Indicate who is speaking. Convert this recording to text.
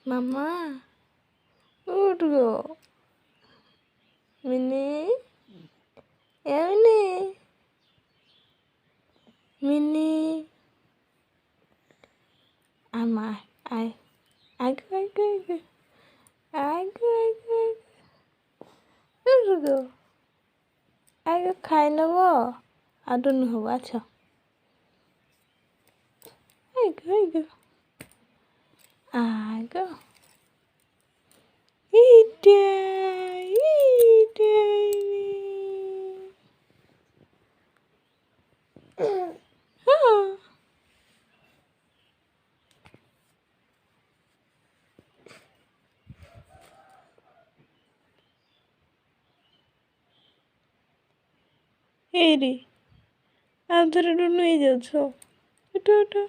Speaker 1: মামা উঠ গো মিনি এমনি মিনি আমা আয় আগো আগো আগো আগো আগো উঠ গো আগো খাই নেব আদর নহব আচ্ছা আগো আগো আগো ইটাই ইটাই এই রে আদরে নিয়ে যাচ্ছ এটা ওটা